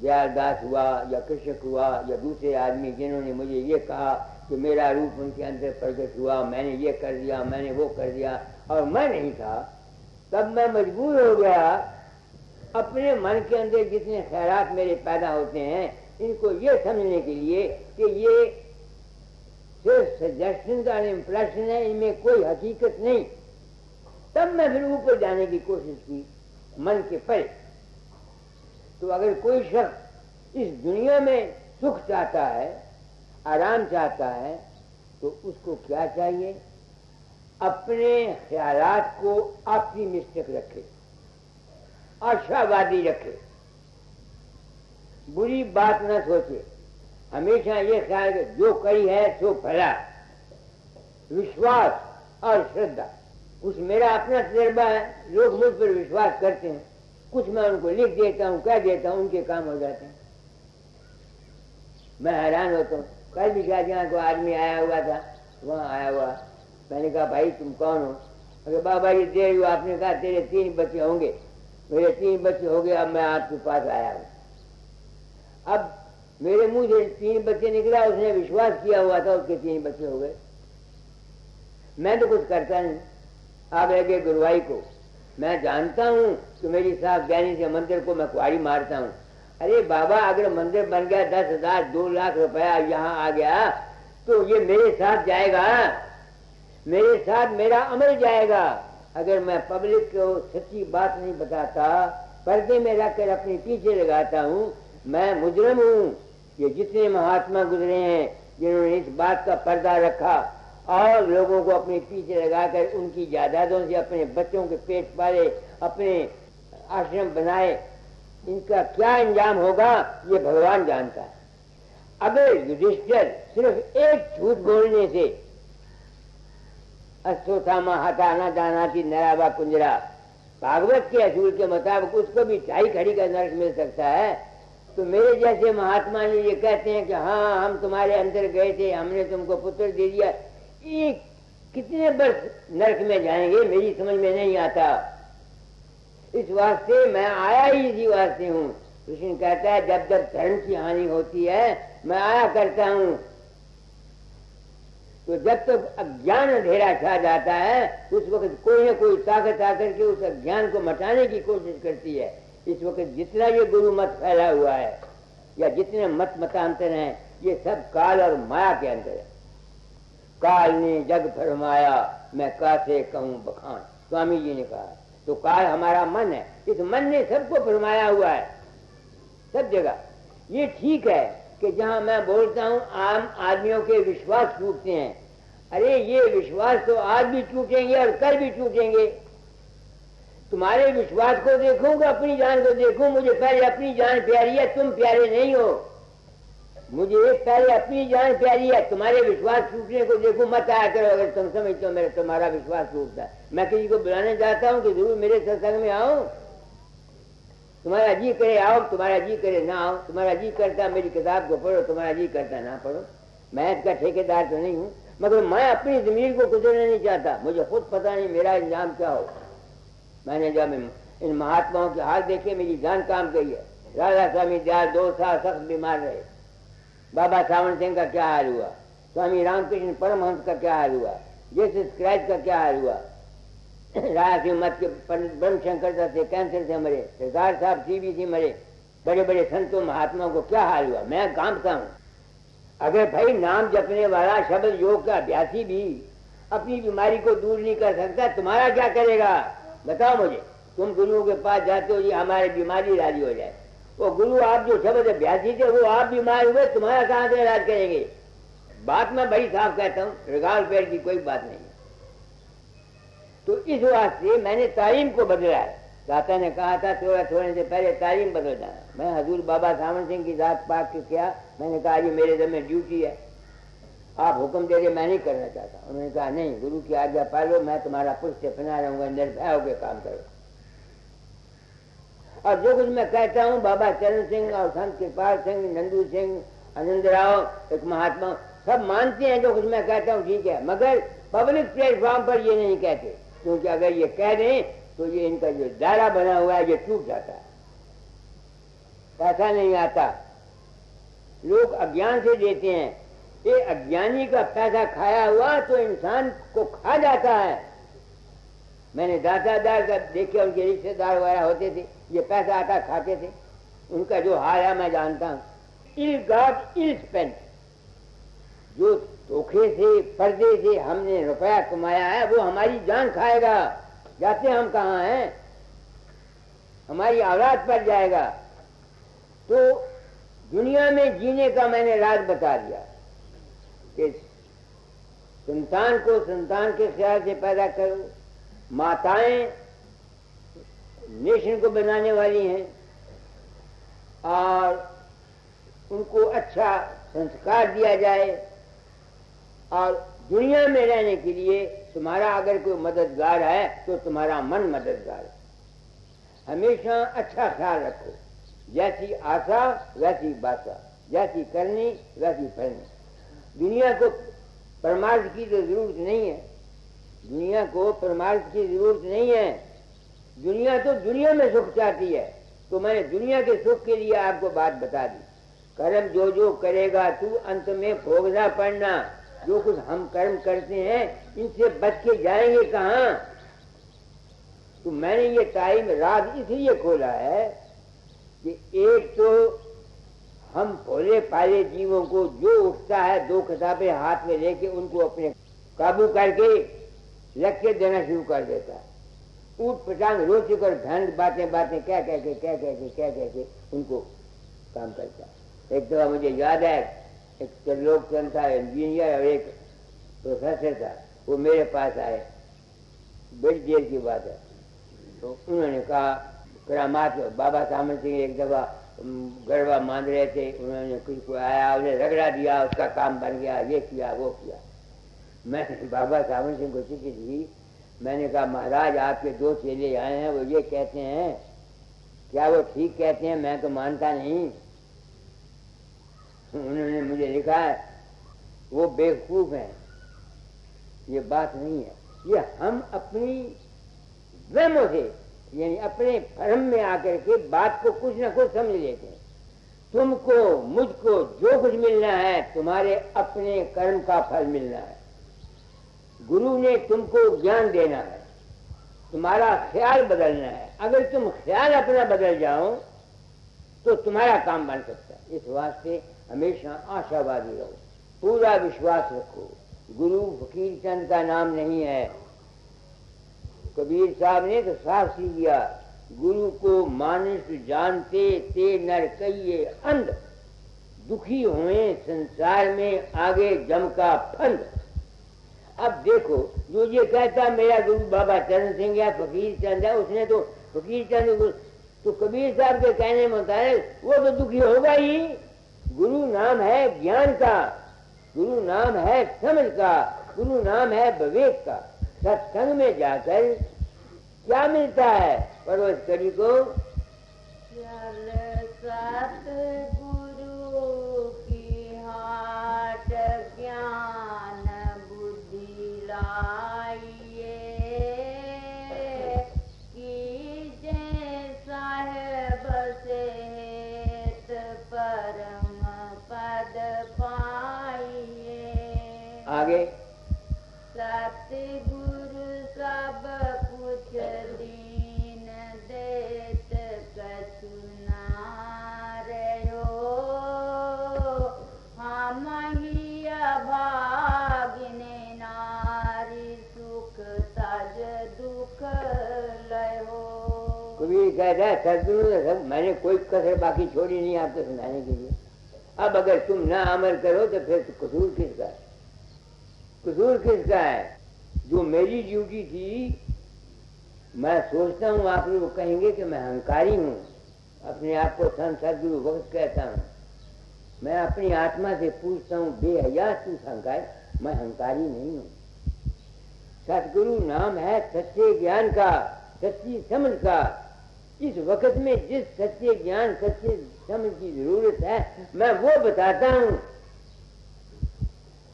दयालदास हुआ या कृषक हुआ या दूसरे आदमी जिन्होंने मुझे ये कहा कि मेरा रूप उनके अंदर प्रकट हुआ, मैंने ये कर दिया, मैंने वो कर दिया, और मैं नहीं था। तब मैं मजबूर हो गया अपने मन के अंदर जितने ख्यालात मेरे पैदा होते हैं, इनको ये समझने के लिए कि ये सिर्फ सजेशन का इम्प्रेशन है, इनमें कोई हकीकत नहीं। तब मैं फिर ऊपर जाने की कोशिश की, मन के परे। तो अगर कोई शख्स इस दुनिया में सुख चाहता है, आराम चाहता है, तो उसको क्या चाहिए? अपने ख्यालात को ऑप्टिमिस्टिक रखे, आशावादी रखे, बुरी बात न सोचे। हमेशा ये ख्याल कि जो करी है सो भला, विश्वास और श्रद्धा। कुछ मेरा अपना तजर्बा है, लोग मुझ पर विश्वास करते हैं, कुछ मैं उनको लिख देता हूँ, कह देता हूँ, उनके काम हो जाते हैं। मैं हैरान होता हूँ। कल भी शाहजहां को आदमी आया हुआ था, वहाँ आया हुआ, मैंने कहा भाई तुम कौन हो? अरे बाबा ये देर हुआ, आपने कहा तेरे 3 बच्चे होंगे। मेरे 3 बच्चे हो गए, अब मैं आपके पास आया हूँ। अब मेरे मुंह से 3 बच्चे निकला, उसने विश्वास किया हुआ था, उसके 3 बच्चे हो गए। मैं तो कुछ करता नहीं। आप लगे गुरुवाई को, मैं जानता हूँ कि मेरी साहब ज्ञानी से मंदिर को मैं कुआरी मारता हूँ। अरे बाबा अगर मंदिर बन गया, 10,000 2 लाख रुपया यहाँ आ गया, तो ये मेरे साथ जाएगा, मेरे साथ मेरा अमल जाएगा। अगर मैं पब्लिक को सच्ची बात नहीं बताता, पर्दे में रखकर अपने पीछे लगाता हूँ, मैं मुजरम हूँ। ये जितने महात्मा गुजरे हैं जिन्होंने इस बात का पर्दा रखा और लोगों को अपने पीछे लगाकर उनकी जायदादों से अपने बच्चों के पेट पाले, अपने आश्रम बनाए, इनका क्या अंजाम होगा ये भगवान जानता है। अगर युधिष्ठिर सिर्फ एक झूठ बोलने से, अश्वत्थामा हता न जानाति नरावा कुंजरा, भागवत के असूल के मुताबिक उसको भी 2.5 घड़ी का नरक मिल सकता है। तो मेरे जैसे महात्मा ने ये कहते हैं कि हाँ हम तुम्हारे अंदर गए थे, हमने तुमको पुत्र दे दिया, ये कितने वर्ष नरक में जाएंगे मेरी समझ में नहीं आता। इस वास्ते मैं आया ही इसी वास्ते हूँ। कृष्ण कहता है जब जब धर्म की हानि होती है मैं आया करता हूँ। तो जब तक अज्ञान अंधेरा छा जाता है उस वक्त कोई न कोई ताकत आकर के उस अज्ञान को मिटाने की कोशिश करती है। इस वक्त जितना ये गुरु मत फैला हुआ है या जितने मत मतांतर हैं, ये सब काल और माया के अंदर है। काल ने जग फरमाया मैं कैसे कहूँ बखान, स्वामी जी ने कहा। तो काल हमारा मन है, इस मन ने सबको फरमाया हुआ है सब जगह। ये ठीक है कि जहां मैं बोलता हूं आम आदमियों के विश्वास टूटते हैं। अरे ये विश्वास तो आज भी टूटेंगे और कल भी टूटेंगे। तुम्हारे विश्वास को देखूं कि अपनी जान को देखूं? मुझे पहले अपनी जान प्यारी है, तुम प्यारे नहीं हो। मुझे पहले अपनी जान प्यारी है, तुम्हारे विश्वास टूटने को देखो मत आया करो। अगर तुम समझते हो मेरा तुम्हारा विश्वास टूटता है, मैं किसी को बुलाने जाता हूँ कि जरूर मेरे सत्संग में आओ, तुम्हारा जी करे आओ, तुम्हारा जी करे ना आओ। तुम्हारा जी करता मेरी किताब को पढ़ो, तुम्हारा जी करता ना पढ़ो। मैं इसका ठेकेदार तो नहीं हूँ, मगर मैं अपनी जमीर को गुजरना नहीं चाहता। मुझे खुद पता नहीं मेरा इंजाम क्या हो। मैंने जब इन महात्माओं के हाल देखे मेरी जान काम गई है। राधा स्वामी दयाल 2 साल सख्त बीमार रहे। बाबा सावन सिंह का क्या हाल हुआ, स्वामी रामकृष्ण परमहंस का क्या हाल हुआ, जीसस क्राइस्ट का क्या हाल हुआ, राजा सिंह मत के पंडित ब्रह्म शंकर से कैंसर से मरे, सरदार साहब टीबी से मरे, बड़े बड़े संतों महात्माओं को क्या हाल हुआ। मैं कांपता हूँ। अगर भाई नाम जपने वाला शब्द योग का अभ्यासी भी अपनी बीमारी को दूर नहीं कर सकता, तुम्हारा क्या करेगा बताओ मुझे। तुम गुरुओं के पास जाते हो जी हमारी बीमारी राजी हो जाए, वो गुरु आप जो शब्द अभ्यासी थे वो आप बीमार हुए, तुम्हारा कहाँ से इलाज करेंगे। बात मैं बड़ी साफ कहता हूँ, रिगाल पैर की कोई बात नहीं है। तो इस वास्ते मैंने तालीम को बदला है। दाता ने कहा था थोड़ा थोड़े से पहले तालीम बदल जाना। मैं हजूर बाबा सावन सिंह की जात पाक के किया। मैंने कहा ये मेरे दम में ड्यूटी है, आप हुक्म दे रहे, मैं नहीं करना चाहता। उन्होंने कहा नहीं, गुरु की आज्ञा पालो, मैं तुम्हारा पुष्ट बना रहूंगा, निर्भय होकर काम करो। और जो कुछ मैं कहता हूँ बाबा चरण सिंह और संत कृपाल सिंह, नंदू सिंह, आनंद राव, एक महात्मा, सब मानते हैं जो कुछ मैं कहता हूँ ठीक है, मगर पब्लिक प्लेटफॉर्म पर ये नहीं कहते, क्योंकि अगर ये कह दें तो ये इनका जो दायरा बना हुआ है ये टूट जाता है, पैसा नहीं आता। लोग अज्ञान से देते हैं, ये अज्ञानी का पैसा खाया हुआ तो इंसान को खा जाता है। मैंने दातादार का देखे, उनके रिश्तेदार वगैरह होते थे, ये पैसा आता खाते थे, उनका जो हाल है मैं जानता हूँ। इल गॉट इल स्पेंट, जो धोखे से, पर्दे से हमने रुपया कमाया है, वो हमारी जान खाएगा। जाते हम कहाँ हैं, हमारी औलाद पर जाएगा। तो दुनिया में जीने का मैंने राज बता दिया कि संतान को संतान के ख्याल से पैदा करो। माताएं नेशन को बनाने वाली हैं और उनको अच्छा संस्कार दिया जाए। और दुनिया में रहने के लिए तुम्हारा अगर कोई मददगार है तो तुम्हारा मन मददगार है। हमेशा अच्छा ख्याल रखो, जैसी आशा वैसी बासा, जैसी करनी वैसी फलनी। दुनिया को परमार्थ की तो जरूरत नहीं है, दुनिया को परमार्थ की जरूरत नहीं है। दुनिया तो दुनिया में सुख चाहती है। तो मैंने दुनिया के सुख के लिए आपको बात बता दी। कर्म जो जो करेगा तू अंत में भोगना पड़ना। जो कुछ हम कर्म करते हैं इनसे बच के जाएंगे कहाँ। तो मैंने ये टाइम रात इसलिए खोला है कि एक तो हम भोले पाले जीवों को जो उठता है 2 किताबें हाथ में लेके उनको अपने काबू करके लग के देना शुरू कर देता है। ऊट पटांग रोज कर धन बातें क्या कह के उनको काम करता है। एक दफा मुझे याद है, एक त्रिलोक चंद था, इंजीनियर, और एक प्रोफेसर था, वो मेरे पास आए, बड़ी देर की बात है। तो उन्होंने कहा करामात, बाबा सामन सिंह एक दफा गरबा मान रहे थे, उन्होंने कुछ को आया, उन्हें रगड़ा दिया, उसका काम बन गया, ये किया वो किया। मैंने बाबा सामन सिंह को चिट्ठी दी, मैंने कहा महाराज आपके 2 चेले आए हैं, वो ये कहते हैं, क्या वो ठीक कहते हैं? मैं तो मानता नहीं। उन्होंने मुझे लिखा है वो बेवकूफ हैं, ये बात नहीं है। ये हम अपनी वहमों से, यानी अपने भ्रम में आकर के बात को कुछ न कुछ समझ लेते हैं। तुमको मुझको जो कुछ मिलना है तुम्हारे अपने कर्म का फल मिलना है। गुरु ने तुमको ज्ञान देना है, तुम्हारा ख्याल बदलना है। अगर तुम ख्याल अपना बदल जाओ तो तुम्हारा काम बन सकता है। इस वास्ते हमेशा आशावादी रहो, पूरा विश्वास रखो। गुरु फकीर चंद का नाम नहीं है। कबीर साहब ने तो साफ सी दिया, गुरु को मानुष जानते ते नर कहिए अंध, दुखी हुए संसार में आगे जम का फंद। अब देखो, जो ये कहता मेरा गुरु बाबा चरण सिंह या फकीर चंद है, उसने तो फकीर चंद तो कबीर साहब के कहने मुताबिक वो तो दुखी होगा ही। गुरु नाम है ज्ञान का, गुरु नाम है समझ का, गुरु नाम है विवेक का। सत्संग में जाकर क्या मिलता है परवश करी को? सतगुरु की हाट ज्ञान बुद्धि लाइए, कीजे साहेब सेत परम पद पाइए। आगे सतगुरु सब कुछ दीन देत कछु ना रहो, हम ही अभागिने नारी सुख तज दुख लयो। कबीर कहता है सदगुरु ने सब, मैंने कोई कसर बाकी छोड़ी नहीं आपको सुनाने के लिए। अब अगर तुम ना अमल करो तो फिर कसूर किसका है? कसूर किसका है? जो मेरी ड्यूटी थी, मैं सोचता हूँ आप लोग कहेंगे कि मैं अहंकारी हूँ, अपने आप को संत सदगुरु वक्त कहता हूँ। मैं अपनी आत्मा से पूछता हूँ, बेहया तू अहंकार? मैं अहंकारी नहीं हूँ। सदगुरु नाम है सच्चे ज्ञान का, सच्ची समझ का। इस वक्त में जिस सच्चे ज्ञान सच्चे समझ की जरूरत है मैं वो बताता हूँ।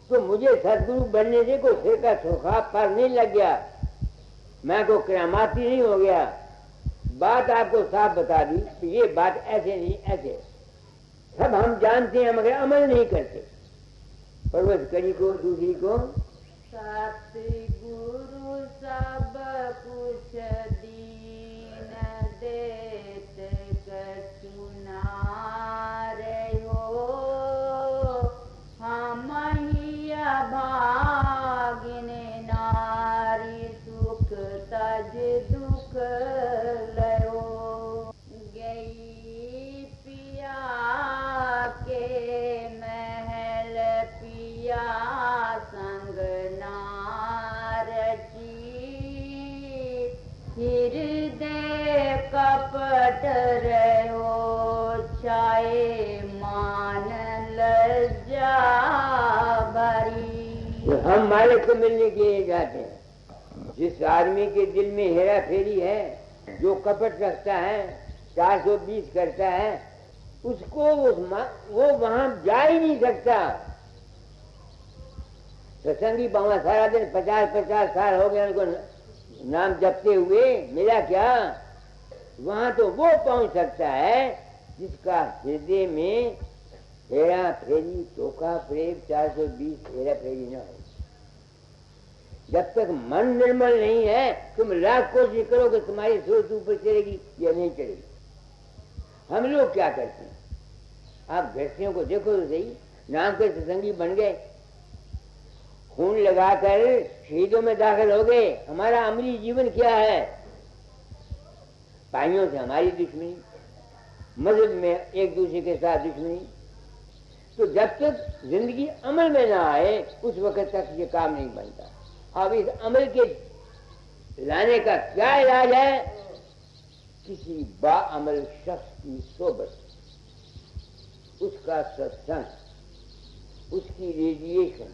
तो मुझे सदगुरु बनने से कोई सिर का सुखा पर नहीं लग गया, मैं को करामाती नहीं हो गया। बात आपको साफ बता दी कि ये बात ऐसे नहीं ऐसे। सब हम जानते हैं मगर अमल नहीं करते। परवश करी को दूसरी को सतगुरु सब कुछ दीन देत कछु ना रहो, हम ही मालिक को मिलने के लिए जाते हैं। जिस आदमी के दिल में हेरा फेरी है, जो कपट रखता है, 420 करता है, उसको वो वहां जा ही नहीं सकता। सत्संगी बाबा सारा दिन 50-50 साल हो गए उनको नाम जपते हुए, मिला क्या? वहां तो वो पहुंच सकता है जिसका हृदय में हेरा फेरी, धोखा प्रेम, 420 हेरा फेरी न हो। जब तक मन निर्मल नहीं है, तुम लाख कोशिश करो कि तुम्हारी सोच ऊपर चलेगी या नहीं चलेगी। हम लोग क्या करते हैं? आप गृहस्थियों को देखो तो सही, नाम के सत्संगी बन गए, खून लगाकर शहीदों में दाखिल हो गए। हमारा अमली जीवन क्या है? भाइयों से हमारी दुश्मनी, मस्जिद में एक दूसरे के साथ दुश्मनी। तो जब तक जिंदगी अमल में ना आए, उस वक्त तक ये काम नहीं बनता। अब इस अमल के लाने का क्या इलाज है? किसी बाअमल शख्स की सोबत, उसका सत्संग, उसकी रेडिएशन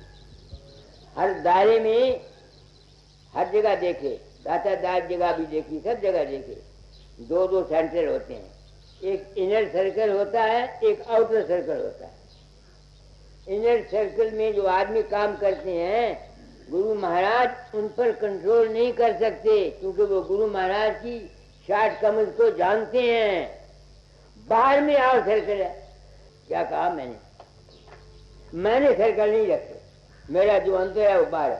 हर दायरे में, हर जगह देखे, दातादार जगह भी देखी, सब जगह देखे। 2 सेंटर होते हैं, एक इनर सर्कल होता है, एक आउटर सर्कल होता है। इनर सर्कल में जो आदमी काम करते हैं, गुरु महाराज उन पर कंट्रोल नहीं कर सकते, क्योंकि वो गुरु महाराज की शार्ट कमर को जानते हैं। बाहर में आओ सर्कल है। क्या कहा मैंने सर्कल नहीं रखते, मेरा जो अंतर है वो बाहर है।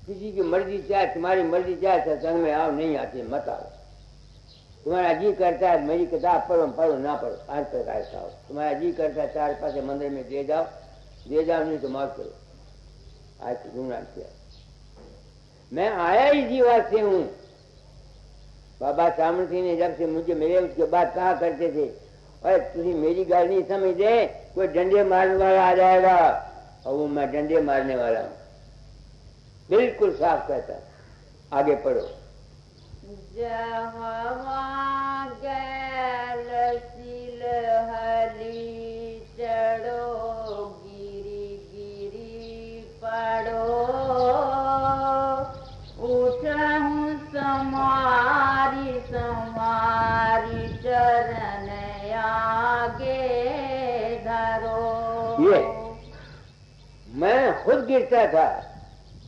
किसी की मर्जी चाहे, तुम्हारी मर्जी चाहे सत्संग में आओ, नहीं आते मत आओ। तुम्हारा जी करता है मेरी किताब पढ़ो ना पढ़ो, आज प्रकार खाओ। तुम्हारा जी करता है 4 पैसे मंदिर में दे जाओ नहीं तो मौत करो। आज घूमना किया, मैं आया इसी बात से हूँ। बाबा सामर्थी ने जब से मुझे मिले उसके बाद कहा करते थे, अरे तुझे मेरी गल नहीं समझते, कोई डंडे मारने वाला आ जाएगा, और वो मैं डंडे मारने वाला हूँ। बिल्कुल साफ कहता। आगे पढ़ो। जहाँ गैल सिल हली चढ़ो, गिरी गिरी पढ़ो, उठहूँ समारी चरण आगे धरो। ये मैं खुद गिरता था,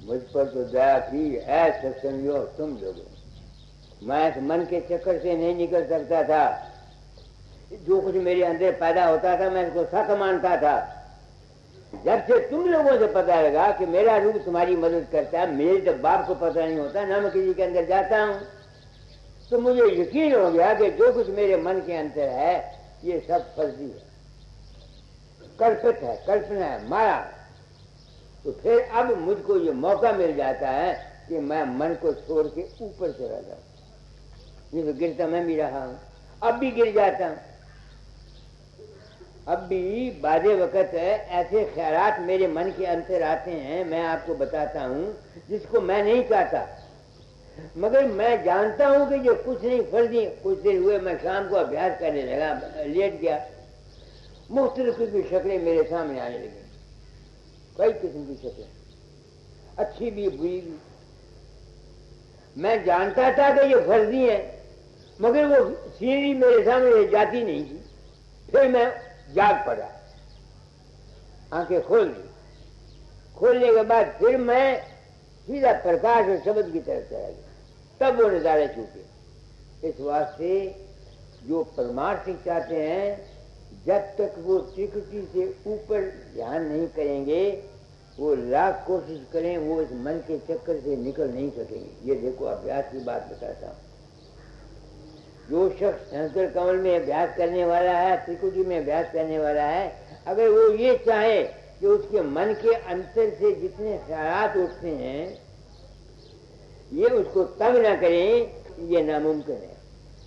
मुझ पर तो दया की है सत्संगियों तुम लोगों। मैं मन के चक्कर से नहीं निकल सकता था। जो कुछ मेरे अंदर पैदा होता था मैं इसको सच मानता था। जब से तुम लोगों से पता लगा कि मेरा रूप तुम्हारी मदद करता है, मेरे जब बाप को पता नहीं होता ना मैं किसी के अंदर जाता हूँ, तो मुझे यकीन हो गया कि जो कुछ मेरे मन के अंदर है ये सब फर्जी है, कल्पित है, कल्पना है, माया। तो फिर अब मुझको ये मौका मिल जाता है कि मैं मन को छोड़ के ऊपर चला जाऊं। ये तो गिरता मैं भी रहा हूं, अब भी गिर जाता हूं। अब भी बादे वक्त ऐसे ख्यालात मेरे मन के अंदर आते हैं, मैं आपको बताता हूं, जिसको मैं नहीं चाहता, मगर मैं जानता हूं कि ये कुछ नहीं फर्जी। कुछ देर हुए मैं शाम को अभ्यास करने लगा, लेट गया, मुख्तलिफ की शक्लें मेरे सामने आने लगी, कई किस्म की शक्लें, अच्छी भी बुरी भी। मैं जानता था कि ये फर्जी है, मगर वो सीढ़ी मेरे सामने जाती नहीं थी। फिर मैं जाग पड़ा, आंखें खोल दी। खोलने के बाद फिर मैं सीधा प्रकाश और शब्द की तरफ चला गया, तब वो नजारे छूटे। इस वास्ते जो परमार्थिक चाहते हैं, जब तक वो त्रिकुटी से ऊपर ध्यान नहीं करेंगे, वो लाख कोशिश करें, वो इस मन के चक्कर से निकल नहीं सकेंगे। ये देखो अभ्यास की बात बताता हूँ। जो शख्स शंकर कमल में अभ्यास करने वाला है, त्रिकुटी में अभ्यास करने वाला है, अगर वो ये चाहे कि उसके मन के अंतर से जितने ख्यालात उठते हैं ये उसको तंग न करें, ये नामुमकिन है।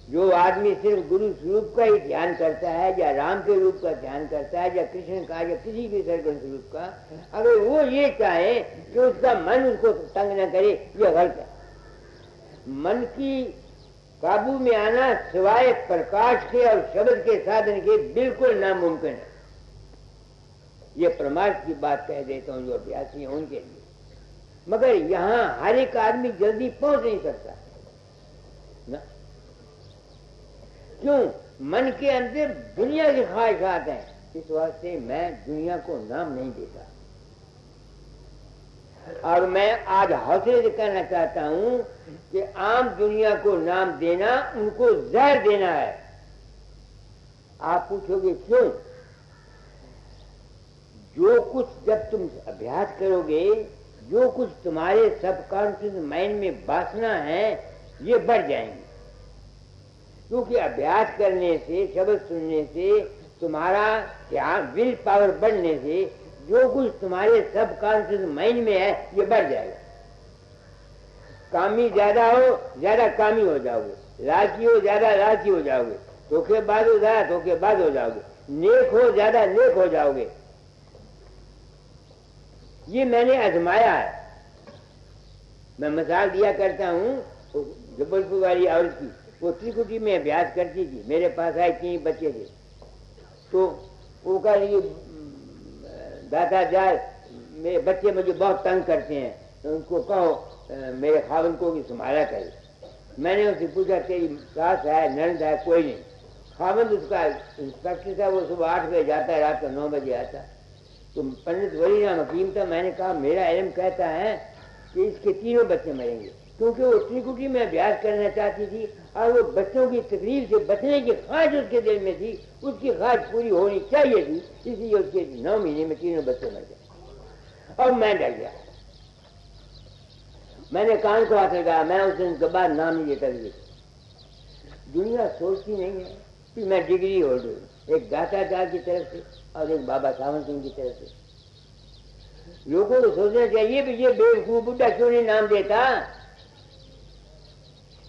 जो आदमी सिर्फ गुरु स्वरूप का ही ध्यान करता है, या राम के रूप का ध्यान करता है, या कृष्ण का, या किसी भी सरगुण स्वरूप का, अगर वो ये चाहे कि उसका मन उसको तंग न करे, ये गलत है। मन की काबू में आना सिवाय प्रकाश के और शब्द के साधन के बिल्कुल नामुमकिन है। ये प्रमाद की बात कह देता हूँ जो अभ्यासी हैं उनके लिए। मगर यहां हर एक आदमी जल्दी पहुंच नहीं सकता ना। क्यों? मन के अंदर दुनिया की ख्वाहिशात हैं, इस वास्ते मैं दुनिया को नाम नहीं देता। और मैं आज हौसले से कहना चाहता हूं कि आम दुनिया को नाम देना उनको जहर देना है। आप पूछोगे क्यों? जो कुछ जब तुम अभ्यास करोगे, जो कुछ तुम्हारे सबकॉन्शियस माइंड में वासना है, ये बढ़ जाएंगे। क्योंकि अभ्यास करने से, शब्द सुनने से, तुम्हारा ध्यान, विल पावर बढ़ने से जो कुछ तुम्हारे सबकॉन्शियस माइंड में है, ये बढ़ जाएगा। कामी ज्यादा हो, ज्यादा कामी हो जाओगे, लालची हो, ज्यादा लालची हो जाओगे, धोखेबाज हो, ज्यादा धोखेबाज हो जाओगे, नेक हो, ज्यादा नेक हो जाओगे। ये मैंने आजमाया है। मैं मिसाल दिया करता हूँ जबलपुर वाली औरत की। वो त्रिकुटी में अभ्यास करती थी, मेरे पास आए 3 बच्चे थे। तो वो कह रही, दादा जाए, मेरे बच्चे मुझे बहुत तंग करते हैं, तो उनको कहो मेरे खावन को कि संभाला करे। मैंने उससे पूछा, तेरी सास है, ननद है? कोई नहीं। खावन उसका इंस्पेक्टर था, वो सुबह 8 बजे जाता है, रात को 9 बजे आता। तो पंडित वलीराम हकीम था। मैंने कहा, मेरा इल्म कहता है कि इसके 3 बच्चे मरेंगे, क्योंकि वो त्रिकुटी में अभ्यास करना चाहती थी और वो बच्चों की तकलीफ से बचने की ख्वाहिश उसके दिल में थी। उसकी ख्वाहिश पूरी होनी चाहिए थी, इसलिए उसके 9 महीने में 3 बच्चे मर गए। और मैं डर गया, मैंने कान को हाथ लगाया। मैं उस दिन के बाद नाम नहीं लेता। दुनिया सोचती नहीं है कि मैं डिग्री होल्डर हूँ, एक दाताचार की तरफ से और एक बाबा सावंत सिंह की तरफ से। लोगों को सोचना चाहिए कि ये बेवकूफ बुढ़ा क्यों नहीं नाम देता।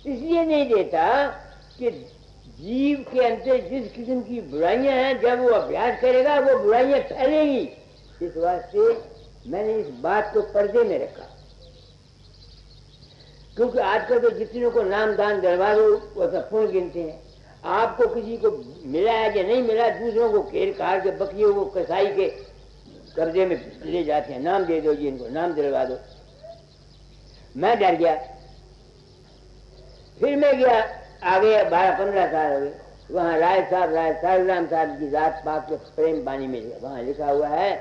इसलिए नहीं देता कि जीव के अंदर जिस किस्म की बुराइयां हैं, जब वो अभ्यास करेगा वो बुराइयां फैलेंगी। इस वास्ते मैंने इस बात को पर्दे में रखा। क्योंकि आजकल तो जितनों को नाम दान दिलवा दो वो सब पुण्य गिनते हैं। आपको किसी को मिला है या नहीं मिला, दूसरों को घेर काट के बकरियों को कसाई के कब्जे में ले जाते हैं। नाम दे दो जी, इनको नाम दिलवा दो। मैं डर गया। फिर मैं गया आगे, 12-15 साल हो गए। वहाँ राय साहब की जात पाक के प्रेम बानी में वहाँ लिखा हुआ है,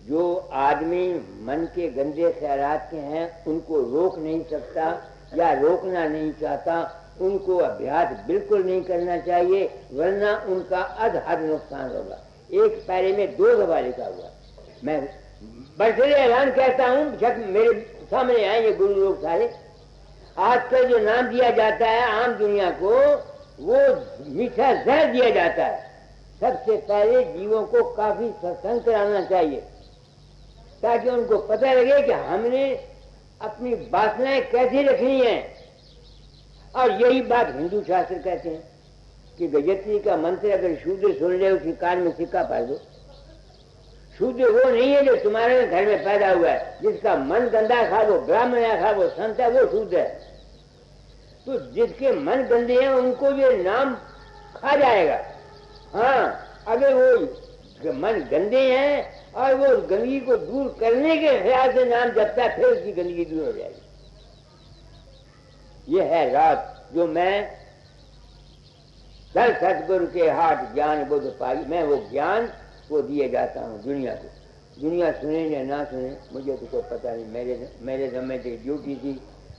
जो आदमी मन के गंदे ख्यालात के हैं उनको रोक नहीं सकता या रोकना नहीं चाहता, उनको अभ्यास बिल्कुल नहीं करना चाहिए, वरना उनका अधहद नुकसान होगा। एक पैरे में 2 दफा लिखा हुआ। मैं बड़े ऐलान कहता हूँ, जब मेरे सामने आए ये गुरु लोग सारे, आजकल जो नाम दिया जाता है आम दुनिया को, वो मीठा जहर दिया जाता है। सबसे पहले जीवों को काफी सत्संग कराना चाहिए, ताकि उनको पता लगे कि हमने अपनी वासनाएं कैसे रखनी है। और यही बात हिंदू शास्त्र कहते हैं कि गायत्री का मंत्र अगर शूद्र सुन ले, उसके कान में सिक्का पार दो। शूद्र वो नहीं है जो तुम्हारे घर में पैदा हुआ है, जिसका मन गंदा खा, वो ब्राह्मण है, खा वो संत है, वो शूद्र है। तो जिसके मन गंदे हैं उनको ये नाम खा जाएगा। हाँ, अगर वो मन गंदे हैं और वो गंदगी को दूर करने के ख्याल से नाम जपता है, फिर उसकी गंदगी दूर हो जाएगी। ये है रात जो मैं दल सतगुरु के हाथ ज्ञान बुद्ध पाई। मैं वो ज्ञान वो दिए जाता हूँ दुनिया को। दुनिया सुने या ना सुने मुझे तो कोई पता नहीं। मेरे समय की ड्यूटी थी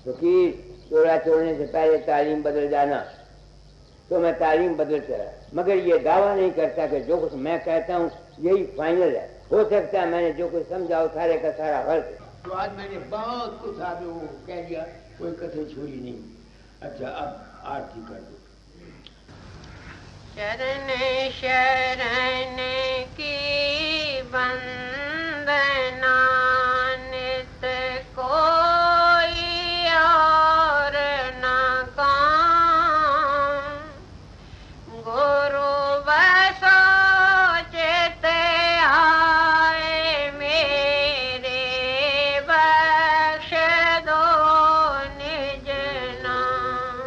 फकीर चोरा छोड़ने से पहले तालीम बदल जाना, तो मैं तालीम बदलता रहा। मगर ये दावा नहीं करता कि जो कुछ मैं कहता हूँ यही फाइनल है। हो सकता है मैंने जो कुछ समझा सारे का सारा गलत है। तो आज मैंने बहुत कुछ आप लोगों को कह दिया, कोई कथन छोड़ी नहीं। अच्छा, अब आरती कर दो। शरण शरण की वंदना नित कोई और न काम, गुरु बसो चित आए मेरे, बख्श दो निज नाम।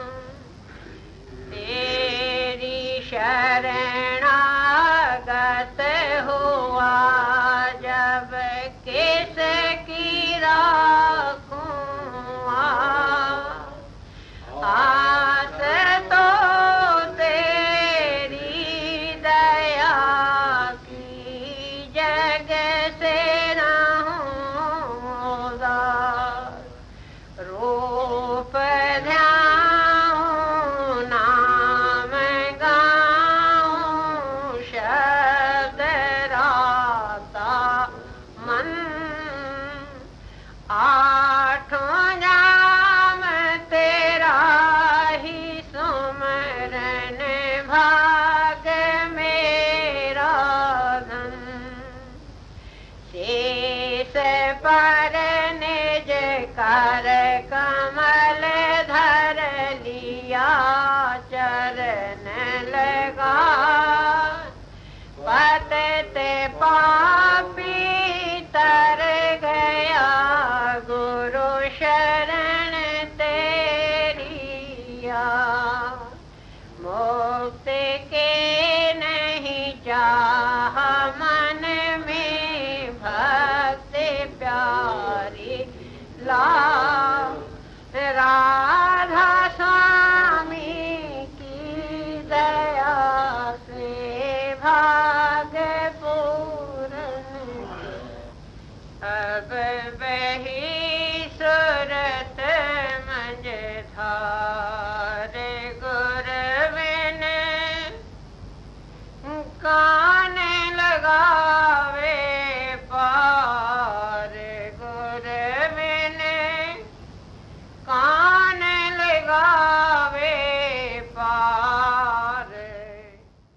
तेरी शरण कर कमल धर लिया चरण लगा पतते पापी तर गया गुरु शरण तेरिया मुक्ति के नहीं चाह मन में भक्ति प्यारी ला राधा स्वामी की दया से भा